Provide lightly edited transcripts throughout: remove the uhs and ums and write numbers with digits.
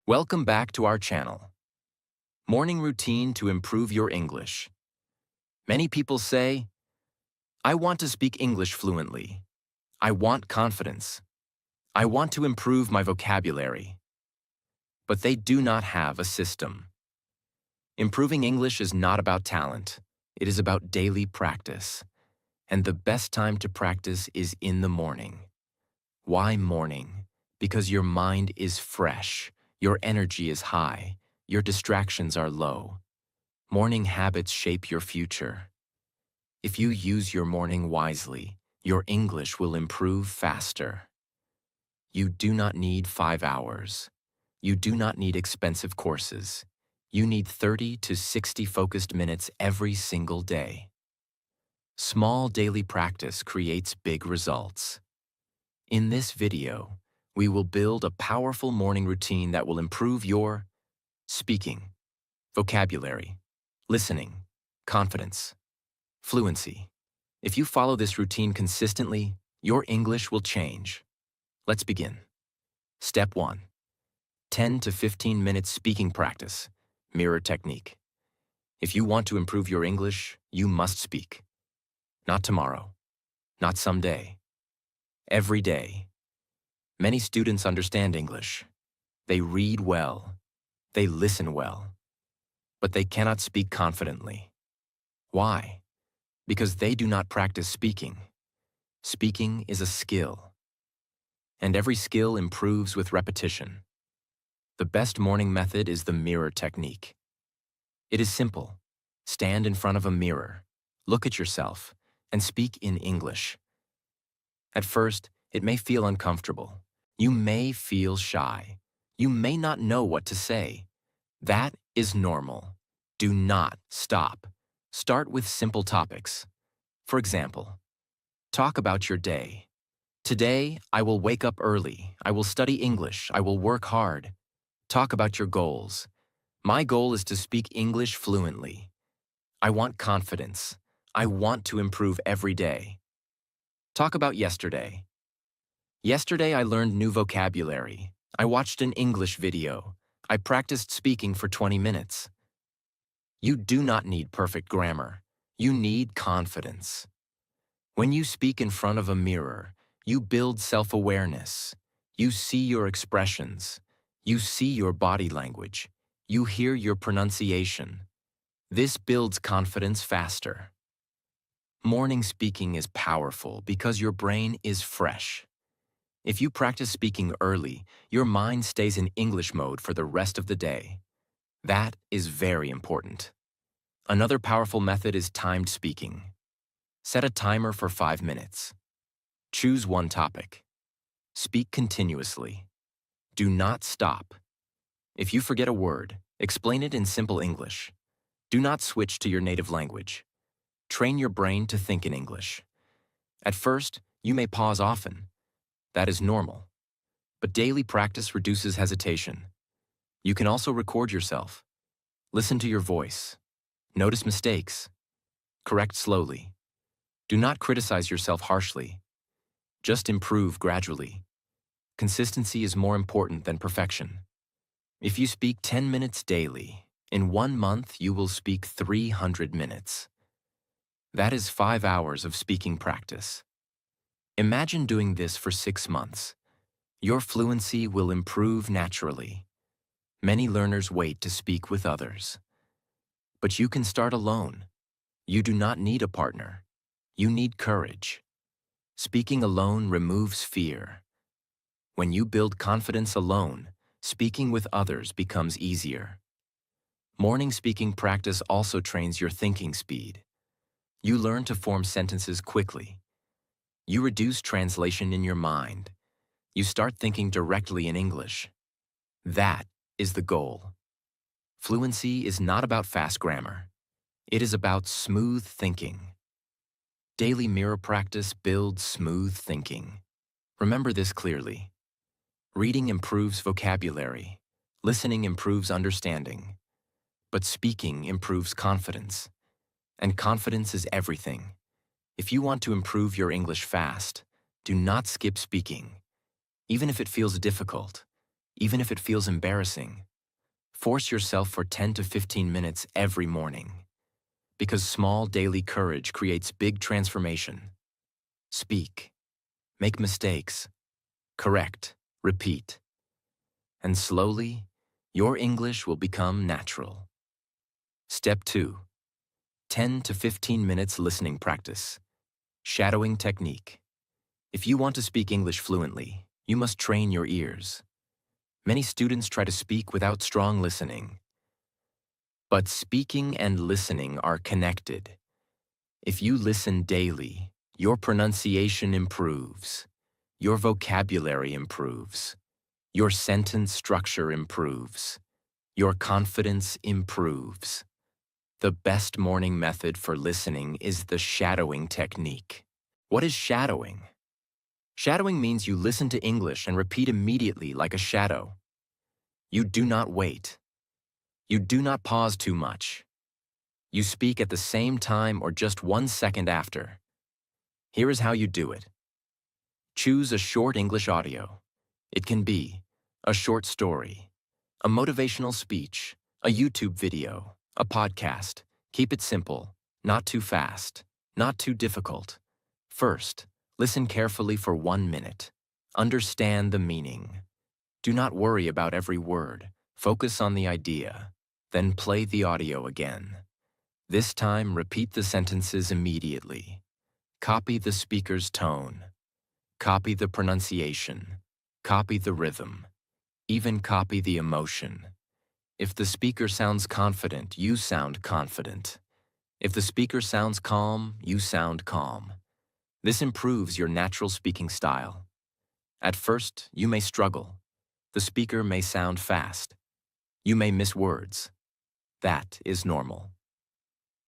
Welcome back to our channel. Morning routine to improve your English. Many people say, I want to speak English fluently. I want confidence. I want to improve my vocabulary. But they do not have a system. Improving English is not about talent. It is about daily practice. And the best time to practice is in the morning. Why morning? Because your mind is fresh. Your energy is high. Your distractions are low. Morning habits shape your future. If you use your morning wisely, your English will improve faster. You do not need 5 hours. You do not need expensive courses. You need 30 to 60 focused minutes every single day. Small daily practice creates big results. In this video, we will build a powerful morning routine that will improve your speaking, vocabulary, listening, confidence, fluency. If you follow this routine consistently, your English will change. Let's begin. Step 1. 10 to 15 minutes speaking practice, mirror technique. If you want to improve your English, you must speak. Not tomorrow, not someday. Every day. Many students understand English. They read well. They listen well. But they cannot speak confidently. Why? Because they do not practice speaking. Speaking is a skill. And every skill improves with repetition. The best morning method is the mirror technique. It is simple. Stand in front of a mirror, look at yourself, and speak in English. At first, it may feel uncomfortable. You may feel shy. You may not know what to say. That is normal. Do not stop. Start with simple topics. For example, talk about your day. Today, I will wake up early. I will study English. I will work hard. Talk about your goals. My goal is to speak English fluently. I want confidence. I want to improve every day. Talk about yesterday. Yesterday, I learned new vocabulary. I watched an English video. I practiced speaking for 20 minutes. You do not need perfect grammar. You need confidence. When you speak in front of a mirror, you build self-awareness. You see your expressions. You see your body language. You hear your pronunciation. This builds confidence faster. Morning speaking is powerful because your brain is fresh. If you practice speaking early, your mind stays in English mode for the rest of the day. That is very important. Another powerful method is timed speaking. Set a timer for 5 minutes. Choose one topic. Speak continuously. Do not stop. If you forget a word, explain it in simple English. Do not switch to your native language. Train your brain to think in English. At first, you may pause often. That is normal. But daily practice reduces hesitation. You can also record yourself. Listen to your voice. Notice mistakes. Correct slowly. Do not criticize yourself harshly. Just improve gradually. Consistency is more important than perfection. If you speak 10 minutes daily, in 1 month you will speak 300 minutes. That is 5 hours of speaking practice. Imagine doing this for 6 months. Your fluency will improve naturally. Many learners wait to speak with others. But you can start alone. You do not need a partner. You need courage. Speaking alone removes fear. When you build confidence alone, speaking with others becomes easier. Morning speaking practice also trains your thinking speed. You learn to form sentences quickly. You reduce translation in your mind. You start thinking directly in English. That is the goal. Fluency is not about fast grammar. It is about smooth thinking. Daily mirror practice builds smooth thinking. Remember this clearly. Reading improves vocabulary. Listening improves understanding. But speaking improves confidence. And confidence is everything. If you want to improve your English fast, do not skip speaking. Even if it feels difficult, even if it feels embarrassing. Force yourself for 10 to 15 minutes every morning, because small daily courage creates big transformation. Speak, make mistakes, correct, repeat, and slowly, your English will become natural. Step 2. 10 to 15 minutes listening practice. Shadowing technique. If you want to speak English fluently, you must train your ears. Many students try to speak without strong listening. But speaking and listening are connected. If you listen daily, your pronunciation improves, your vocabulary improves, your sentence structure improves, your confidence improves. The best morning method for listening is the shadowing technique. What is shadowing? Shadowing means you listen to English and repeat immediately like a shadow. You do not wait. You do not pause too much. You speak at the same time or just 1 second after. Here is how you do it. Choose a short English audio. It can be a short story, a motivational speech, a YouTube video, a podcast. Keep it simple, not too fast, not too difficult. First, listen carefully for 1 minute. Understand the meaning. Do not worry about every word. Focus on the idea. Then play the audio again. This time, repeat the sentences immediately. Copy the speaker's tone. Copy the pronunciation. Copy the rhythm. Even copy the emotion. If the speaker sounds confident, you sound confident. If the speaker sounds calm, you sound calm. This improves your natural speaking style. At first, you may struggle. The speaker may sound fast. You may miss words. That is normal.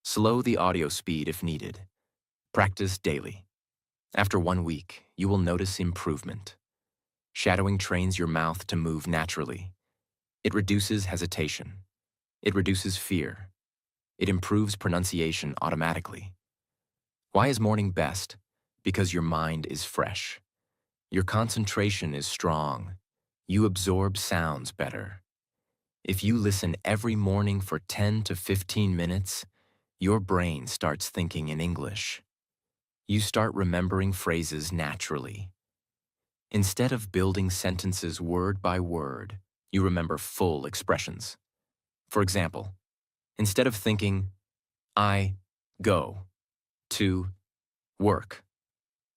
Slow the audio speed if needed. Practice daily. After 1 week, you will notice improvement. Shadowing trains your mouth to move naturally. It reduces hesitation. It reduces fear. It improves pronunciation automatically. Why is morning best? Because your mind is fresh. Your concentration is strong. You absorb sounds better. If you listen every morning for 10 to 15 minutes, your brain starts thinking in English. You start remembering phrases naturally. Instead of building sentences word by word, you remember full expressions. For example, instead of thinking, I go to work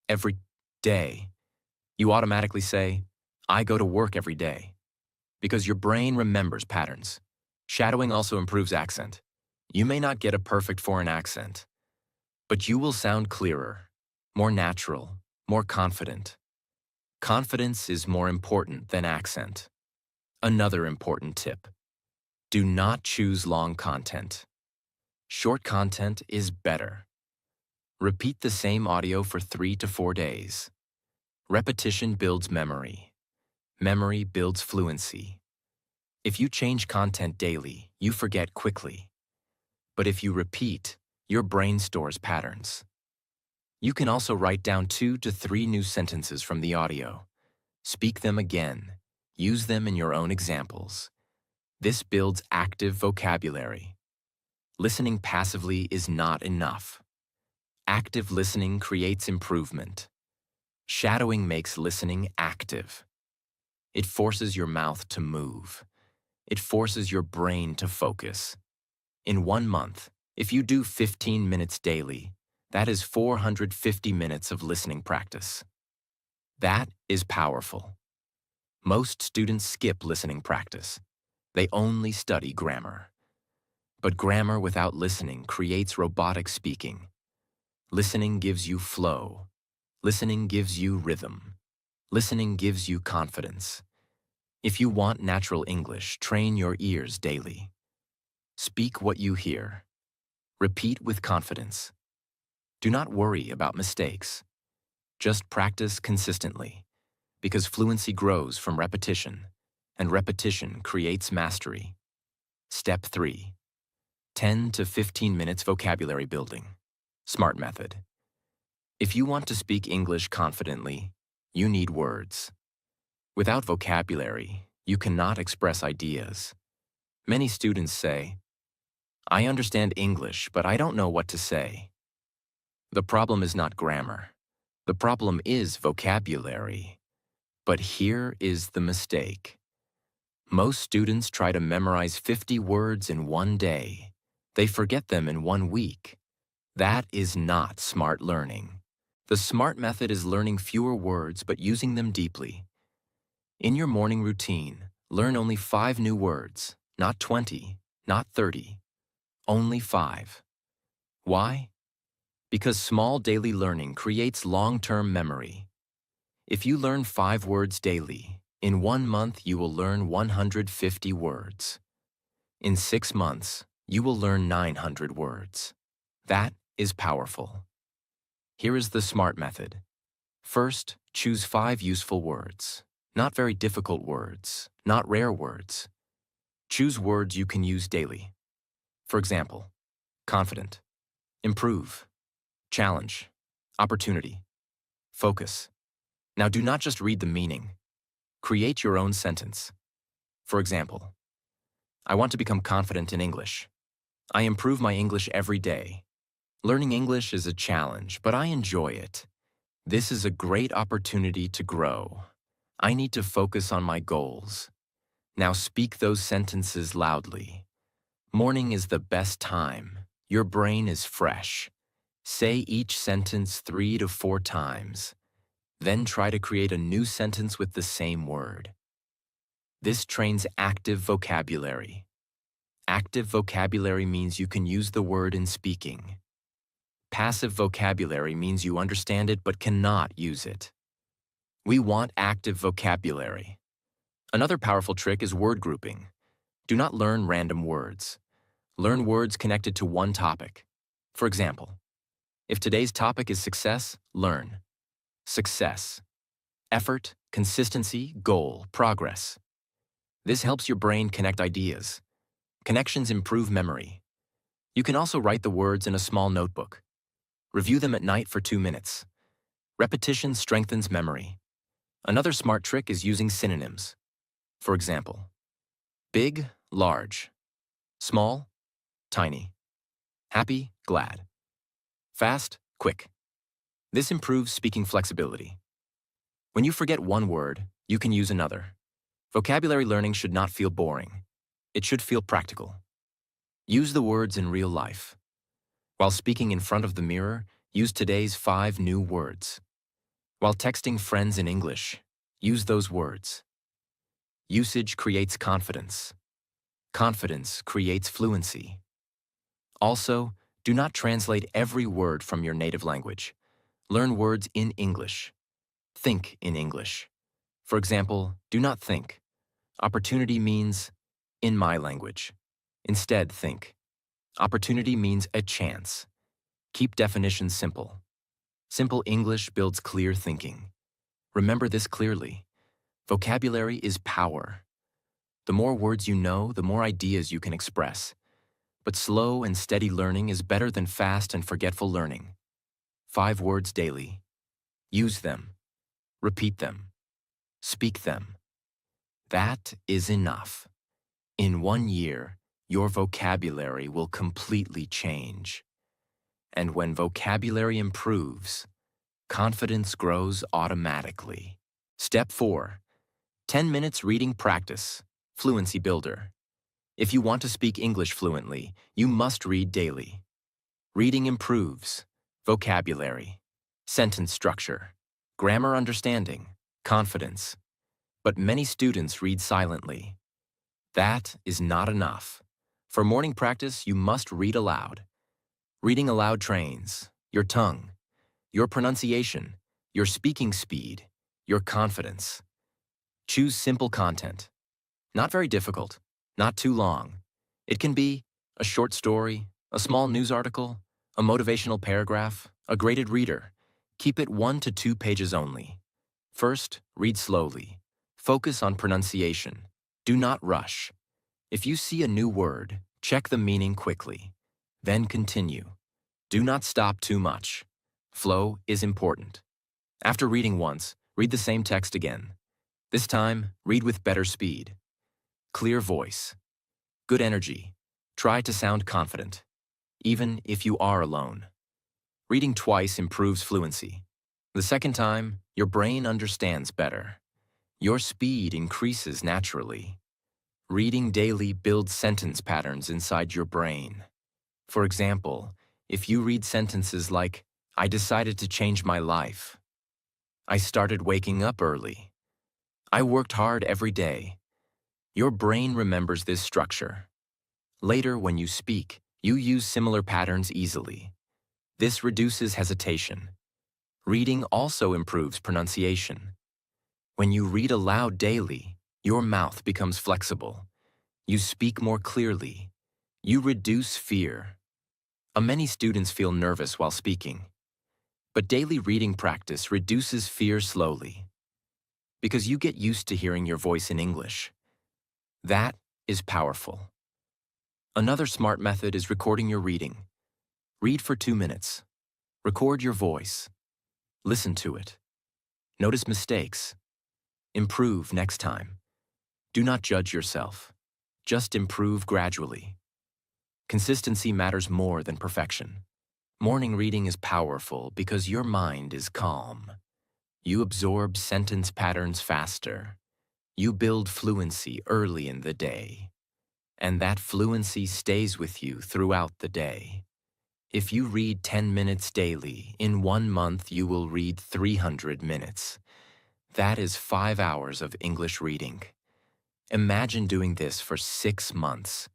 every day, you automatically say, I go to work every day, because your brain remembers patterns. Shadowing also improves accent. You may not get a perfect foreign accent, but you will sound clearer, more natural, more confident. Confidence is more important than accent. Another important tip: do not choose long content. Short content is better. Repeat the same audio for 3 to 4 days. Repetition builds memory. Memory builds fluency. If you change content daily, you forget quickly. But if you repeat, your brain stores patterns. You can also write down 2 to 3 new sentences from the audio. Speak them again. Use them in your own examples. This builds active vocabulary. Listening passively is not enough. Active listening creates improvement. Shadowing makes listening active. It forces your mouth to move. It forces your brain to focus. In 1 month, if you do 15 minutes daily, that is 450 minutes of listening practice. That is powerful. Most students skip listening practice. They only study grammar. But grammar without listening creates robotic speaking. Listening gives you flow. Listening gives you rhythm. Listening gives you confidence. If you want natural English, train your ears daily. Speak what you hear. Repeat with confidence. Do not worry about mistakes. Just practice consistently, because fluency grows from repetition, and repetition creates mastery. Step 3. 10 to 15 minutes vocabulary building. Smart method. If you want to speak English confidently, you need words. Without vocabulary, You cannot express ideas. Many students say, I understand English, but I don't know what to say. The problem is not grammar. The problem is vocabulary. But here is the mistake. Most students try to memorize 50 words in one day. They forget them in 1 week. That is not smart learning. The SMART method is learning fewer words but using them deeply. In your morning routine, learn only 5 new words, not 20, not 30, only 5. Why? Because small daily learning creates long-term memory. If you learn 5 words daily, in 1 month you will learn 150 words. In 6 months, you will learn 900 words. That is powerful. Here is the SMART method. First, choose 5 useful words. Not very difficult words, not rare words. Choose words you can use daily. For example, confident, improve, challenge, opportunity, focus. Now do not just read the meaning. Create your own sentence. For example, I want to become confident in English. I improve my English every day. Learning English is a challenge, but I enjoy it. This is a great opportunity to grow. I need to focus on my goals. Now speak those sentences loudly. Morning is the best time. Your brain is fresh. Say each sentence 3 to 4 times. Then try to create a new sentence with the same word. This trains active vocabulary. Active vocabulary means you can use the word in speaking. Passive vocabulary means you understand it but cannot use it. We want active vocabulary. Another powerful trick is word grouping. Do not learn random words. Learn words connected to one topic. For example, if today's topic is success, learn success, effort, consistency, goal, progress. This helps your brain connect ideas. Connections improve memory. You can also write the words in a small notebook. Review them at night for 2 minutes. Repetition strengthens memory. Another smart trick is using synonyms. For example, big, large, small, tiny, happy, glad, fast, quick. This improves speaking flexibility. When you forget one word, you can use another. Vocabulary learning should not feel boring. It should feel practical. Use the words in real life. While speaking in front of the mirror, use today's 5 new words. While texting friends in English, use those words. Usage creates confidence. Confidence creates fluency. Also, do not translate every word from your native language. Learn words in English. Think in English. For example, do not think. Opportunity means in my language. Instead, think. Opportunity means a chance. Keep definitions simple. Simple English builds clear thinking. Remember this clearly. Vocabulary is power. The more words you know, the more ideas you can express. But slow and steady learning is better than fast and forgetful learning. 5 words daily. Use them. Repeat them. Speak them. That is enough. In 1 year, your vocabulary will completely change. And when vocabulary improves, confidence grows automatically. Step 4. 10 minutes reading practice. Fluency Builder. If you want to speak English fluently, you must read daily. Reading improves vocabulary, sentence structure, grammar understanding, confidence. But many students read silently. That is not enough. For morning practice, you must read aloud. Reading aloud trains your tongue, your pronunciation, your speaking speed, your confidence. Choose simple content. Not very difficult, not too long. It can be a short story, a small news article, a motivational paragraph, a graded reader. Keep it 1 to 2 pages only. First, read slowly. Focus on pronunciation. Do not rush. If you see a new word, check the meaning quickly. Then continue. Do not stop too much. Flow is important. After reading once, read the same text again. This time, read with better speed, clear voice, good energy. Try to sound confident, even if you are alone. Reading twice improves fluency. The second time, your brain understands better. Your speed increases naturally. Reading daily builds sentence patterns inside your brain. For example, if you read sentences like, "I decided to change my life," "I started waking up early," "I worked hard every day," your brain remembers this structure. Later, when you speak, you use similar patterns easily. This reduces hesitation. Reading also improves pronunciation. When you read aloud daily, your mouth becomes flexible. You speak more clearly. You reduce fear. Many students feel nervous while speaking, but daily reading practice reduces fear slowly because you get used to hearing your voice in English. That is powerful. Another smart method is recording your reading. Read for 2 minutes. Record your voice. Listen to it. Notice mistakes. Improve next time. Do not judge yourself. Just improve gradually. Consistency matters more than perfection. Morning reading is powerful because your mind is calm. You absorb sentence patterns faster. You build fluency early in the day. And that fluency stays with you throughout the day. If you read 10 minutes daily, in 1 month you will read 300 minutes. That is 5 hours of English reading. Imagine doing this for 6 months.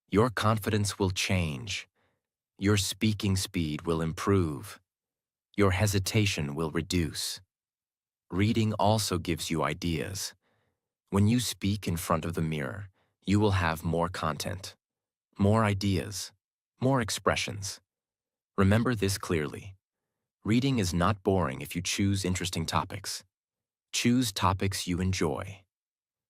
Your confidence will change. Your speaking speed will improve. Your hesitation will reduce. Reading also gives you ideas. When you speak in front of the mirror, you will have more content, more ideas, more expressions. Remember this clearly. Reading is not boring if you choose interesting topics. Choose topics you enjoy.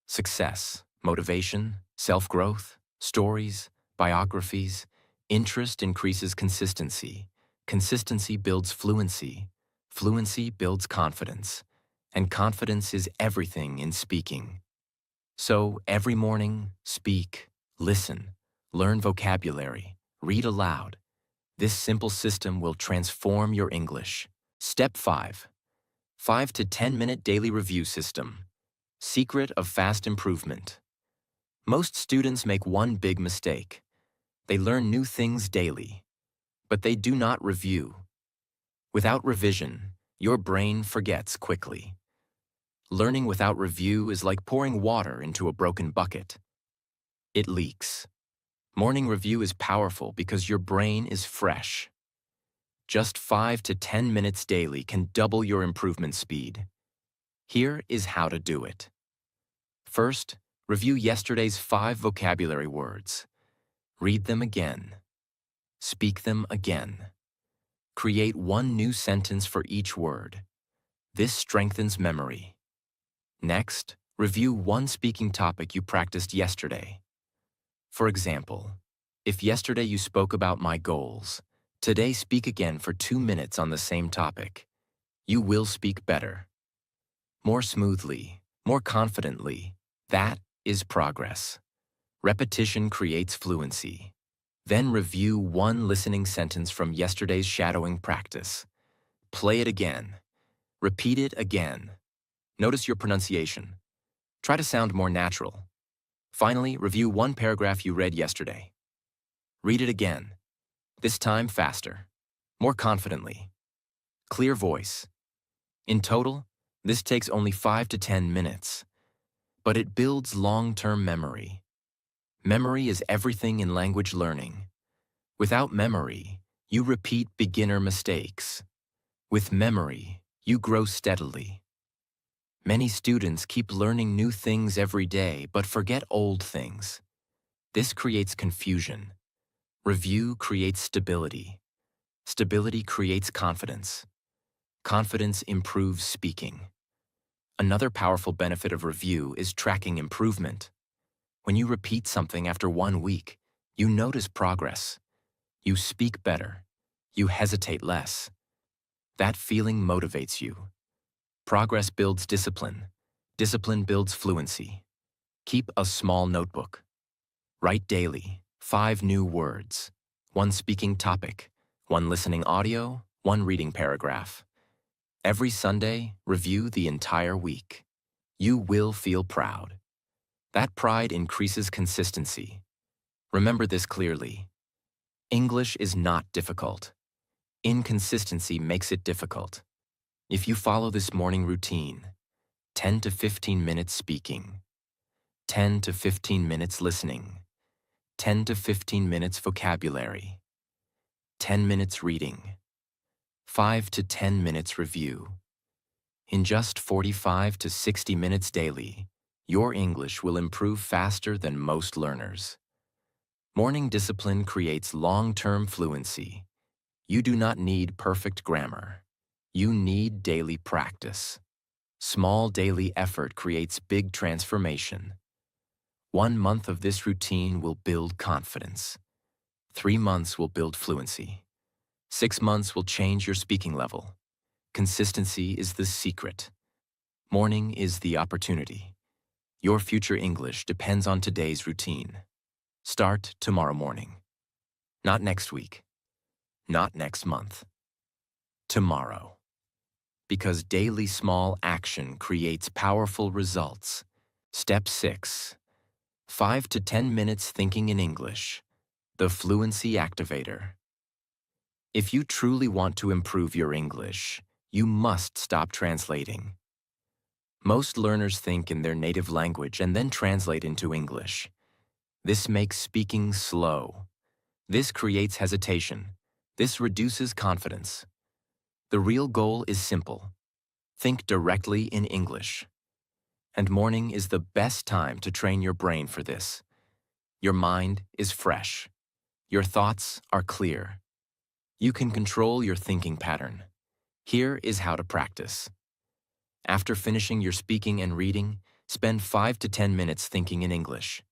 Success, motivation, self-growth, stories, biographies. Interest increases consistency. Consistency builds fluency. Fluency builds confidence. And confidence is everything in speaking. So every morning, speak, listen, learn vocabulary, read aloud. This simple system will transform your English. Step 5. 5 to 10 minute daily review system. Secret of fast improvement. Most students make one big mistake. They learn new things daily, but they do not review. Without revision, your brain forgets quickly. Learning without review is like pouring water into a broken bucket. It leaks. Morning review is powerful because your brain is fresh. Just 5 to 10 minutes daily can double your improvement speed. Here is how to do it. First, review yesterday's 5 vocabulary words. Read them again. Speak them again. Create one new sentence for each word. This strengthens memory. Next, review one speaking topic you practiced yesterday. For example, if yesterday you spoke about my goals, today speak again for 2 minutes on the same topic. You will speak better. More smoothly, more confidently. That is progress. Repetition creates fluency. Then review one listening sentence from yesterday's shadowing practice. Play it again. Repeat it again. Notice your pronunciation. Try to sound more natural. Finally, review one paragraph you read yesterday. Read it again. This time faster. More confidently. Clear voice. In total, this takes only 5 to 10 minutes. But it builds long-term memory. Memory is everything in language learning. Without memory, you repeat beginner mistakes. With memory, you grow steadily. Many students keep learning new things every day but forget old things. This creates confusion. Review creates stability. Stability creates confidence. Confidence improves speaking. Another powerful benefit of review is tracking improvement. When you repeat something after 1 week, you notice progress. You speak better. You hesitate less. That feeling motivates you. Progress builds discipline. Discipline builds fluency. Keep a small notebook. Write daily, 5 new words, 1 speaking topic, 1 listening audio, 1 reading paragraph. Every Sunday, review the entire week. You will feel proud. That pride increases consistency. Remember this clearly. English is not difficult. Inconsistency makes it difficult. If you follow this morning routine, 10 to 15 minutes speaking, 10 to 15 minutes listening, 10 to 15 minutes vocabulary, 10 minutes reading, 5 to 10 minutes review. In just 45 to 60 minutes daily, your English will improve faster than most learners. Morning discipline creates long-term fluency. You do not need perfect grammar. You need daily practice. Small daily effort creates big transformation. 1 month of this routine will build confidence. 3 months will build fluency. 6 months will change your speaking level. Consistency is the secret. Morning is the opportunity. Your future English depends on today's routine. Start tomorrow morning. Not next week. Not next month. Tomorrow. Because daily small action creates powerful results. Step 6. 5 to 10 minutes thinking in English. The Fluency Activator. If you truly want to improve your English, you must stop translating. Most learners think in their native language and then translate into English. This makes speaking slow. This creates hesitation. This reduces confidence. The real goal is simple. Think directly in English. And morning is the best time to train your brain for this. Your mind is fresh. Your thoughts are clear. You can control your thinking pattern. Here is how to practice. After finishing your speaking and reading, spend 5 to 10 minutes thinking in English.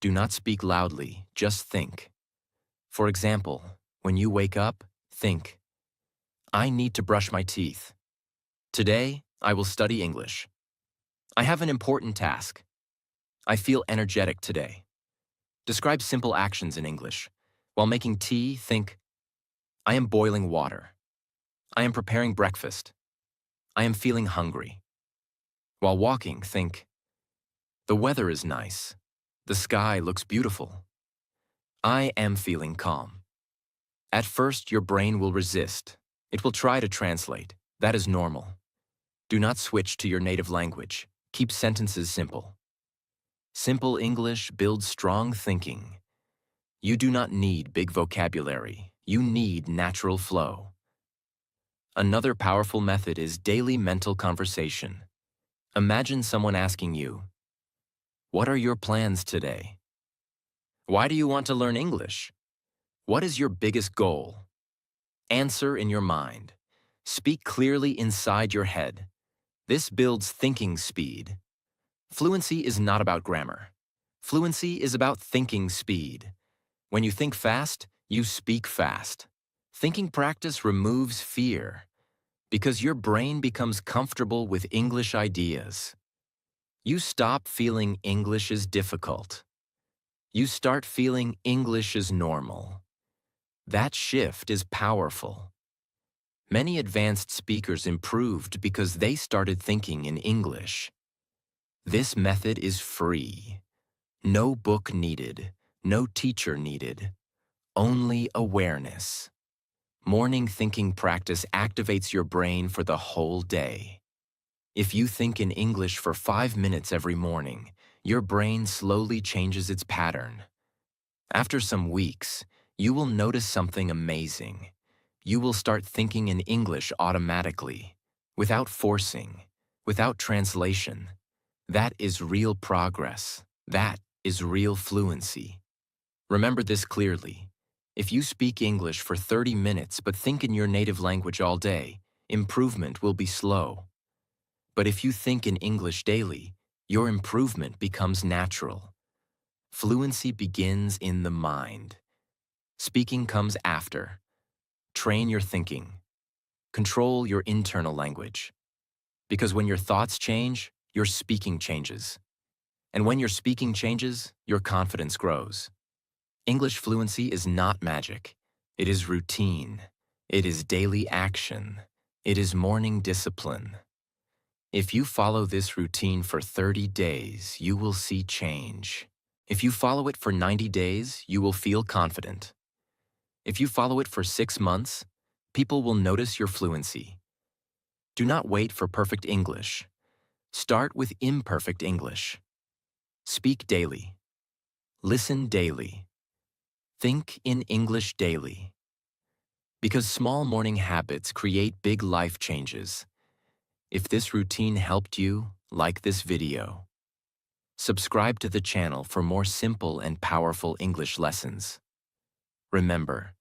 Do not speak loudly, just think. For example, when you wake up, think, I need to brush my teeth. Today, I will study English. I have an important task. I feel energetic today. Describe simple actions in English. While making tea, think, I am boiling water. I am preparing breakfast. I am feeling hungry. While walking, think, the weather is nice. The sky looks beautiful. I am feeling calm. At first, your brain will resist. It will try to translate. That is normal. Do not switch to your native language. Keep sentences simple. Simple English builds strong thinking. You do not need big vocabulary. You need natural flow. Another powerful method is daily mental conversation. Imagine someone asking you, what are your plans today? Why do you want to learn English? What is your biggest goal? Answer in your mind. Speak clearly inside your head. This builds thinking speed. Fluency is not about grammar. Fluency is about thinking speed. When you think fast, you speak fast. Thinking practice removes fear because your brain becomes comfortable with English ideas. You stop feeling English is difficult. You start feeling English is normal. That shift is powerful. Many advanced speakers improved because they started thinking in English. This method is free. No book needed, no teacher needed, only awareness. Morning thinking practice activates your brain for the whole day. If you think in English for 5 minutes every morning, your brain slowly changes its pattern. After some weeks, you will notice something amazing. You will start thinking in English automatically, without forcing, without translation. That is real progress. That is real fluency. Remember this clearly. If you speak English for 30 minutes but think in your native language all day, improvement will be slow. But if you think in English daily, your improvement becomes natural. Fluency begins in the mind. Speaking comes after. Train your thinking. Control your internal language. Because when your thoughts change, your speaking changes. And when your speaking changes, your confidence grows. English fluency is not magic. It is routine. It is daily action. It is morning discipline. If you follow this routine for 30 days, you will see change. If you follow it for 90 days, you will feel confident. If you follow it for 6 months, people will notice your fluency. Do not wait for perfect English. Start with imperfect English. Speak daily. Listen daily. Think in English daily. Because small morning habits create big life changes. If this routine helped you, like this video. Subscribe to the channel for more simple and powerful English lessons. Remember,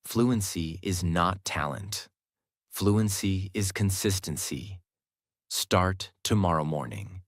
fluency is not talent. Fluency is consistency. Start tomorrow morning.